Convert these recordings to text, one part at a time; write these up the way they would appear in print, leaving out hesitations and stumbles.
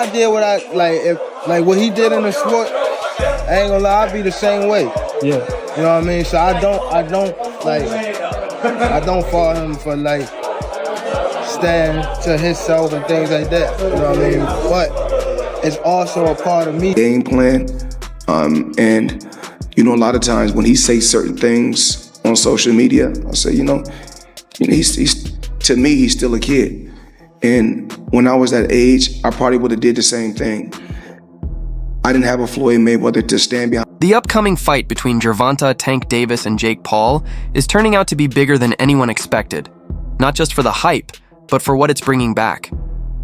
I did what I like. If like what he did in the sport, I ain't gonna lie, I'd be the same way. Yeah. You know what I mean? So I don't fault him for like stand to himself and things like that. You know what I mean? But it's also a part of me. Game plan, and you know, a lot of times when he says certain things on social media, I say, you know, he's to me, he's still a kid. And when I was that age, I probably would have did the same thing. I didn't have a Floyd Mayweather to stand behind. The upcoming fight between Gervonta, Tank Davis, and Jake Paul is turning out to be bigger than anyone expected. Not just for the hype, but for what it's bringing back.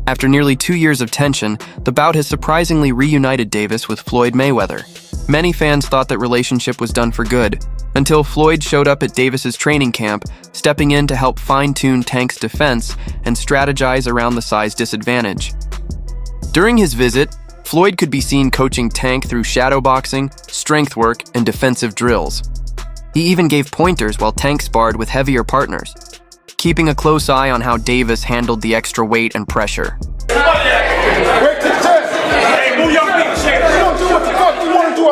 After nearly 2 years of tension, the bout has surprisingly reunited Davis with Floyd Mayweather. Many fans thought that relationship was done for good, until Floyd showed up at Davis's training camp, stepping in to help fine-tune Tank's defense and strategize around the size disadvantage. During his visit, Floyd could be seen coaching Tank through shadowboxing, strength work, and defensive drills. He even gave pointers while Tank sparred with heavier partners, keeping a close eye on how Davis handled the extra weight and pressure. Wait to the chest. Hey, move your feet, shake. You don't do what the fuck you want to do.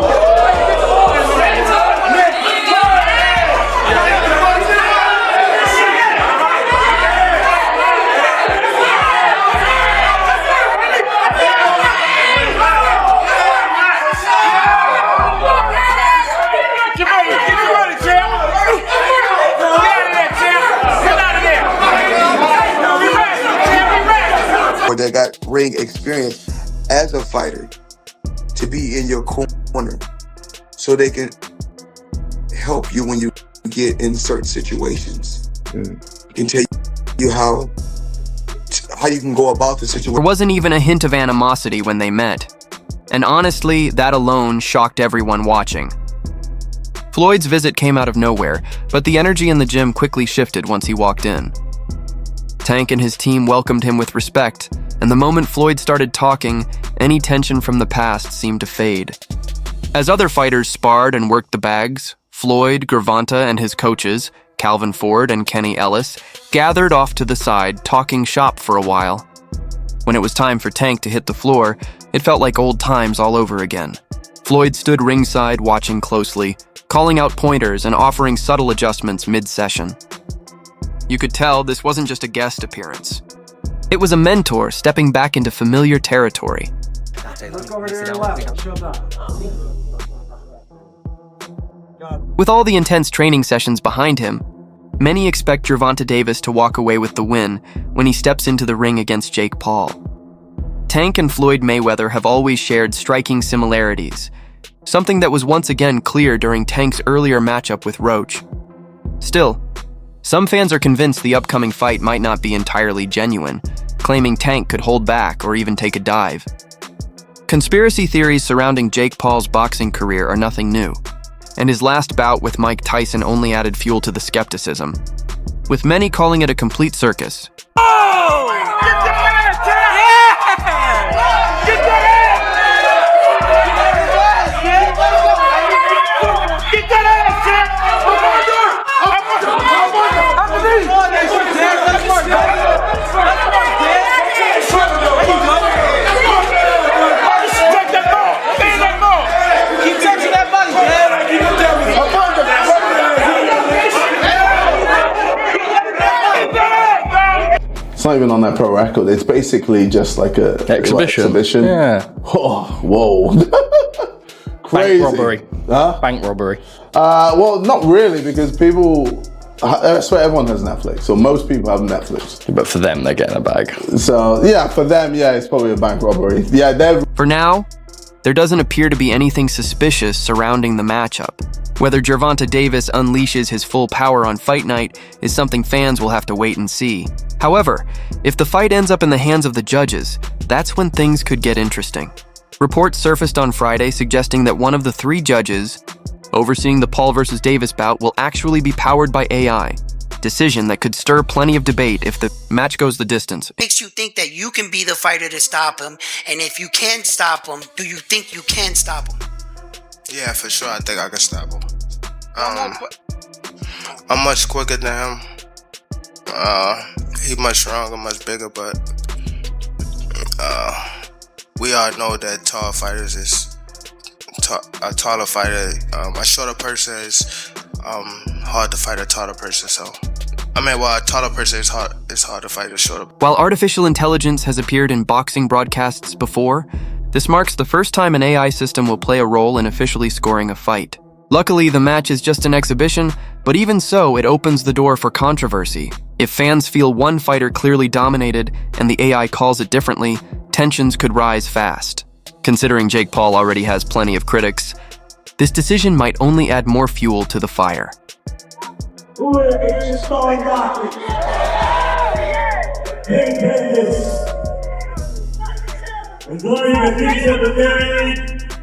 That got ring experience as a fighter to be in your corner so they can help you when you get in certain situations. Can tell you how you can go about the situation. There wasn't even a hint of animosity when they met. And honestly, that alone shocked everyone watching. Floyd's visit came out of nowhere, but the energy in the gym quickly shifted once he walked in. Tank and his team welcomed him with respect, and the moment Floyd started talking, any tension from the past seemed to fade. As other fighters sparred and worked the bags, Floyd, Gervonta, and his coaches, Calvin Ford and Kenny Ellis, gathered off to the side, talking shop for a while. When it was time for Tank to hit the floor, it felt like old times all over again. Floyd stood ringside watching closely, calling out pointers and offering subtle adjustments mid-session. You could tell this wasn't just a guest appearance. It was a mentor stepping back into familiar territory. With all the intense training sessions behind him, many expect Gervonta Davis to walk away with the win when he steps into the ring against Jake Paul. Tank and Floyd Mayweather have always shared striking similarities, something that was once again clear during Tank's earlier matchup with Roach. Still, some fans are convinced the upcoming fight might not be entirely genuine, claiming Tank could hold back or even take a dive. Conspiracy theories surrounding Jake Paul's boxing career are nothing new, and his last bout with Mike Tyson only added fuel to the skepticism, with many calling it a complete circus. Oh! Get that ass down! Yeah! Get that ass! Get that ass down! It's not even on that pro record. It's basically just like a exhibition. Yeah. Oh, whoa. Crazy. Bank robbery. Huh? Bank robbery. Well, not really, because people. I swear everyone has Netflix, so most people have Netflix. But for them, they're getting a bag. So yeah, for them, yeah, it's probably a bank robbery. Yeah, they're. For now, there doesn't appear to be anything suspicious surrounding the matchup. Whether Gervonta Davis unleashes his full power on fight night is something fans will have to wait and see. However, if the fight ends up in the hands of the judges, that's when things could get interesting. Reports surfaced on Friday suggesting that one of the 3 judges overseeing the Paul vs. Davis bout will actually be powered by AI. Decision that could stir plenty of debate if the match goes the distance. Makes you think that you can be the fighter to stop him, and if you can stop him, do you think you can stop him? Yeah, for sure. I think I can stop him. I'm much quicker than him. He's much stronger, much bigger, but we all know that tall fighters is a taller fighter. A shorter person is hard to fight a taller person. So, a taller person is hard to fight a shorter. While artificial intelligence has appeared in boxing broadcasts before, this marks the first time an AI system will play a role in officially scoring a fight. Luckily, the match is just an exhibition, but even so, it opens the door for controversy. If fans feel one fighter clearly dominated and the AI calls it differently, tensions could rise fast. Considering Jake Paul already has plenty of critics, this decision might only add more fuel to the fire. Who is scoring boxing? And joining the feature of the day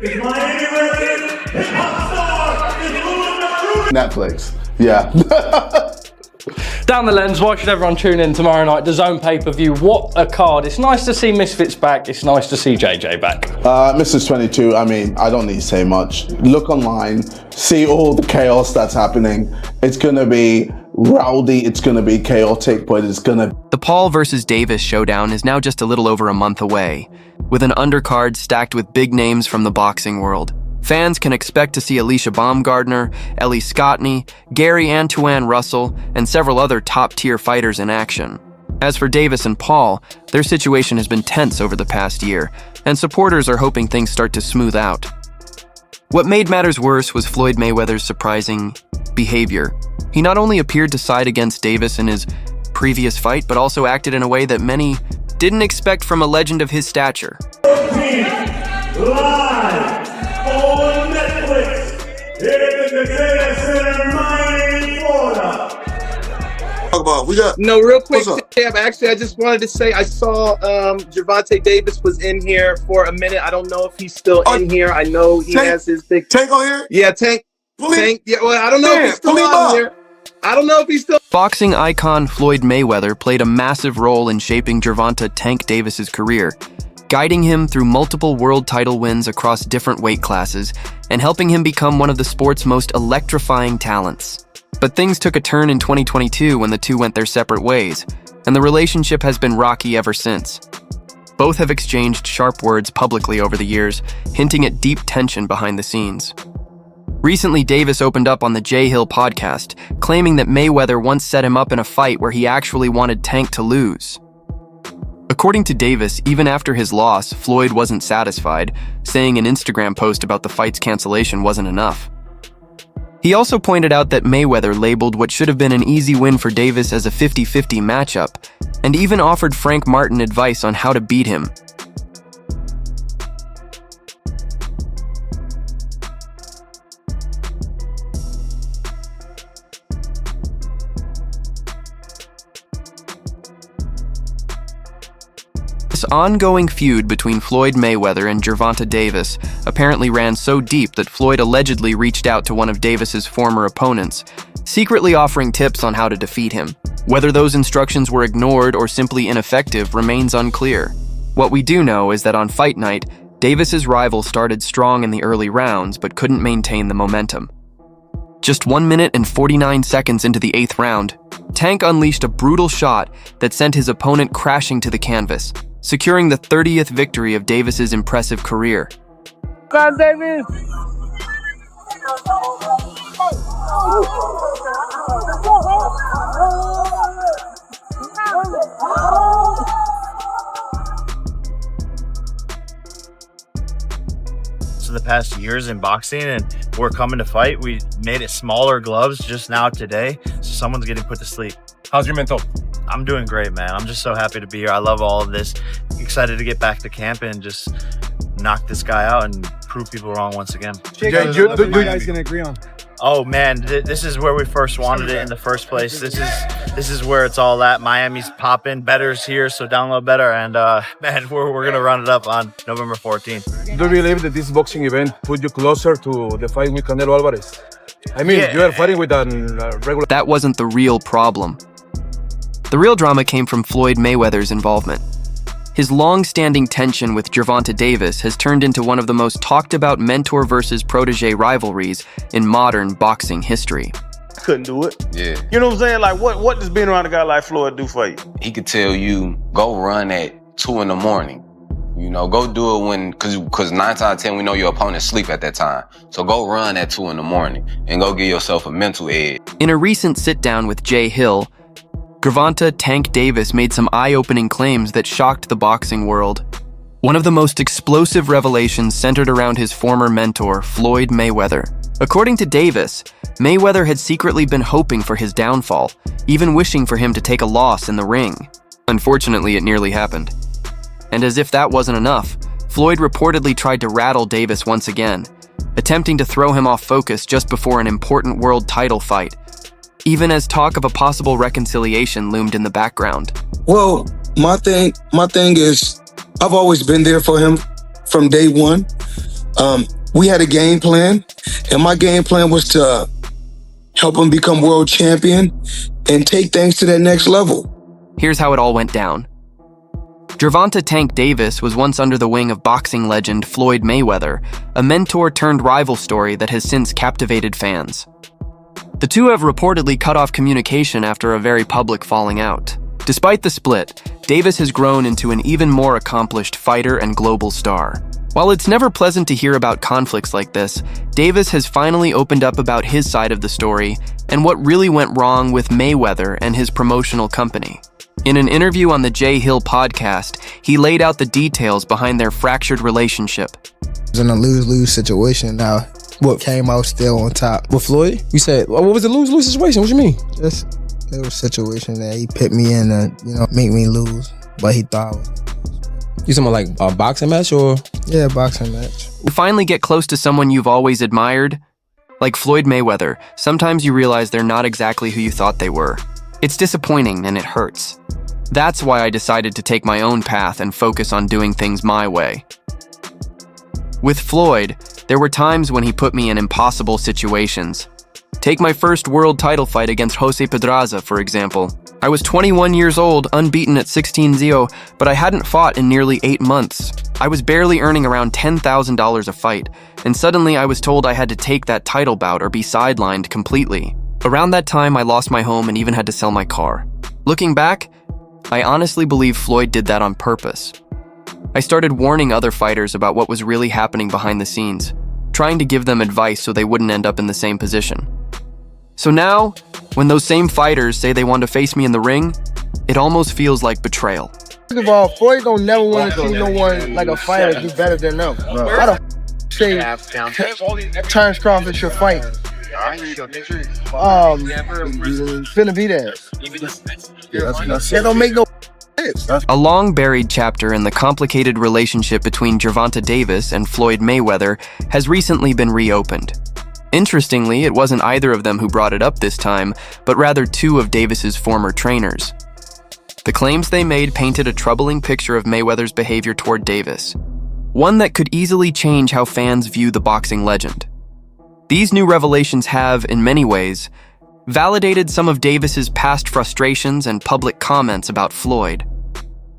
is Miami resident hip-hop star, is Netflix. Yeah. Down the lens, why should everyone tune in tomorrow night? The Zone pay-per-view. What a card. It's nice to see Misfits back. It's nice to see JJ back. Mrs. 22, I don't need to say much. Look online, see all the chaos that's happening. It's going to be rowdy, it's going to be chaotic, but it's going to... The Paul versus Davis showdown is now just a little over a month away, with an undercard stacked with big names from the boxing world. Fans can expect to see Alicia Baumgardner, Ellie Scottney, Gary Antoine Russell, and several other top-tier fighters in action. As for Davis and Paul, their situation has been tense over the past year, and supporters are hoping things start to smooth out. What made matters worse was Floyd Mayweather's surprising behavior. He not only appeared to side against Davis in his previous fight, but also acted in a way that many didn't expect from a legend of his stature. live on Netflix. Here is the greatest in Miami, Florida. Talk about, we got. No, real quick, What's up? Tab, actually, I just wanted to say I saw Gervonta Davis was in here for a minute. I don't know if he's still in here. I know he has his big... Tank on here? Yeah, Tank. Yeah, well, I don't know if he's still on here. I don't know if he's still... Boxing icon Floyd Mayweather played a massive role in shaping Gervonta "Tank" Davis's career, guiding him through multiple world title wins across different weight classes and helping him become one of the sport's most electrifying talents. But things took a turn in 2022 when the two went their separate ways, and the relationship has been rocky ever since. Both have exchanged sharp words publicly over the years, hinting at deep tension behind the scenes. Recently, Davis opened up on the Jay Hill podcast, claiming that Mayweather once set him up in a fight where he actually wanted Tank to lose. According to Davis, even after his loss, Floyd wasn't satisfied, saying an Instagram post about the fight's cancellation wasn't enough. He also pointed out that Mayweather labeled what should have been an easy win for Davis as a 50-50 matchup, and even offered Frank Martin advice on how to beat him. This ongoing feud between Floyd Mayweather and Gervonta Davis apparently ran so deep that Floyd allegedly reached out to one of Davis's former opponents, secretly offering tips on how to defeat him. Whether those instructions were ignored or simply ineffective remains unclear. What we do know is that on fight night, Davis's rival started strong in the early rounds but couldn't maintain the momentum. Just 1 minute and 49 seconds into the 8th round, Tank unleashed a brutal shot that sent his opponent crashing to the canvas, securing the 30th victory of Davis's impressive career. Go Davis! The past years in boxing, and we're coming to fight. We made it smaller gloves just now today, so someone's getting put to sleep. How's your mental? I'm doing great, man. I'm just so happy to be here. I love all of this. Excited to get back to camp and just knock this guy out and prove people wrong once again. Jake, what you guys gonna agree on? Oh man, this is where we first wanted it in the first place. This is where it's all at. Miami's popping, Better's here, so download Better, and man, we're gonna run it up on November 14th. Do you believe that this boxing event put you closer to the fight with Canelo Alvarez? I mean, you are fighting with a regular... That wasn't the real problem. The real drama came from Floyd Mayweather's involvement. His long-standing tension with Gervonta Davis has turned into one of the most talked-about mentor versus protege rivalries in modern boxing history. Couldn't do it. Yeah. You know what I'm saying? Like, what does being around a guy like Floyd do for you? He could tell you, go run at 2 in the morning. You know, go do it when, cause 9 times out of 10, we know your opponent sleep at that time. So go run at 2 in the morning and go give yourself a mental edge. In a recent sit-down with Jay Hill, Gervonta "Tank" Davis made some eye-opening claims that shocked the boxing world. One of the most explosive revelations centered around his former mentor, Floyd Mayweather. According to Davis, Mayweather had secretly been hoping for his downfall, even wishing for him to take a loss in the ring. Unfortunately, it nearly happened. And as if that wasn't enough, Floyd reportedly tried to rattle Davis once again, attempting to throw him off focus just before an important world title fight, even as talk of a possible reconciliation loomed in the background. Well, my thing is, I've always been there for him from day one. We had a game plan, and my game plan was to help him become world champion and take things to that next level. Here's how it all went down. Gervonta "Tank" Davis was once under the wing of boxing legend Floyd Mayweather, a mentor-turned-rival story that has since captivated fans. The two have reportedly cut off communication after a very public falling out. Despite the split, Davis has grown into an even more accomplished fighter and global star. While it's never pleasant to hear about conflicts like this, Davis has finally opened up about his side of the story and what really went wrong with Mayweather and his promotional company. In an interview on the Jay Hill podcast, he laid out the details behind their fractured relationship. It was in a lose-lose situation now. What came out still on top. With Floyd? You said, what was the lose-lose situation? What you mean? Just it was a situation that he put me in to, make me lose. But he thought I was. You talking about like a boxing match or? Yeah, boxing match. To finally get close to someone you've always admired, like Floyd Mayweather, sometimes you realize they're not exactly who you thought they were. It's disappointing and it hurts. That's why I decided to take my own path and focus on doing things my way. With Floyd, there were times when he put me in impossible situations. Take my first world title fight against Jose Pedraza, for example. I was 21 years old, unbeaten at 16-0, but I hadn't fought in nearly 8 months. I was barely earning around $10,000 a fight, and suddenly I was told I had to take that title bout or be sidelined completely. Around that time, I lost my home and even had to sell my car. Looking back, I honestly believe Floyd did that on purpose. I started warning other fighters about what was really happening behind the scenes, trying to give them advice so they wouldn't end up in the same position. So now, when those same fighters say they want to face me in the ring, it almost feels like betrayal. First of all, Floyd don't never want to see no one like a fighter do better than them. How the say Terrence Crawford should fight? Finna be there. That don't make no sense. A long-buried chapter in the complicated relationship between Gervonta Davis and Floyd Mayweather has recently been reopened. Interestingly, it wasn't either of them who brought it up this time, but rather two of Davis's former trainers. The claims they made painted a troubling picture of Mayweather's behavior toward Davis, one that could easily change how fans view the boxing legend. These new revelations have, in many ways, validated some of Davis's past frustrations and public comments about Floyd.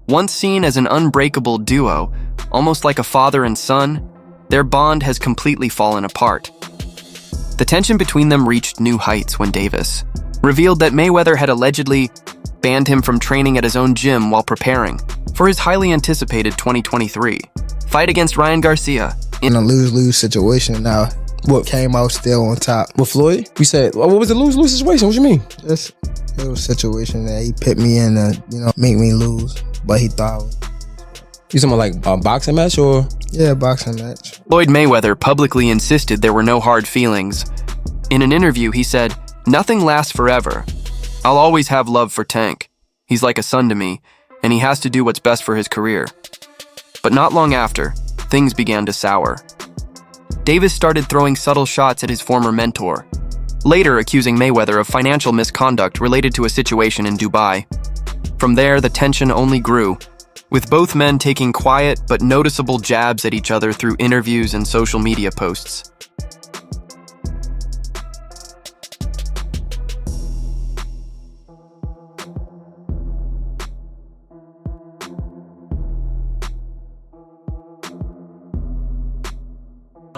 Once seen as an unbreakable duo, almost like a father and son, their bond has completely fallen apart. The tension between them reached new heights when Davis revealed that Mayweather had allegedly banned him from training at his own gym while preparing for his highly anticipated 2023 fight against Ryan Garcia. In a lose-lose situation now. What came out still on top. With Floyd? You said, what was the lose-lose situation? What you mean? It was a situation that he put me in to, make me lose. But he thought I was. You talking about like a boxing match or? Yeah, boxing match. Floyd Mayweather publicly insisted there were no hard feelings. In an interview, he said, "Nothing lasts forever. I'll always have love for Tank. He's like a son to me, and he has to do what's best for his career." But not long after, things began to sour. Davis started throwing subtle shots at his former mentor, later accusing Mayweather of financial misconduct related to a situation in Dubai. From there, the tension only grew, with both men taking quiet but noticeable jabs at each other through interviews and social media posts.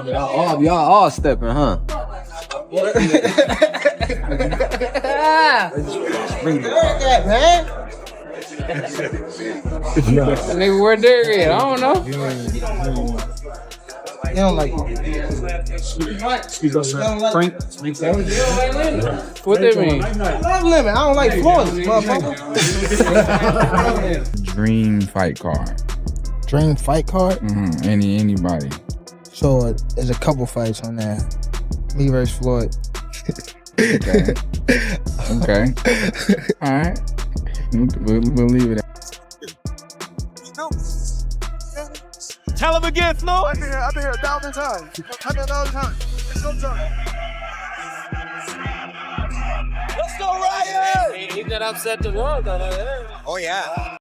Y'all all stepping, huh? Bring that, man. Nigga, where Derek at? I don't know. You don't like Frank? What that mean? Love limit. I don't like Floyd, motherfucker. Dream fight card. Dream fight card? Anybody. So there's a couple fights on there. Me versus Floyd. Okay. Okay. All right. We'll leave it at. Tell him again, Flo. I've been here 1,000 times. I've been 1,000 times. It's no time. Let's go, Ryan. He's not upset to walk on it. Oh, yeah.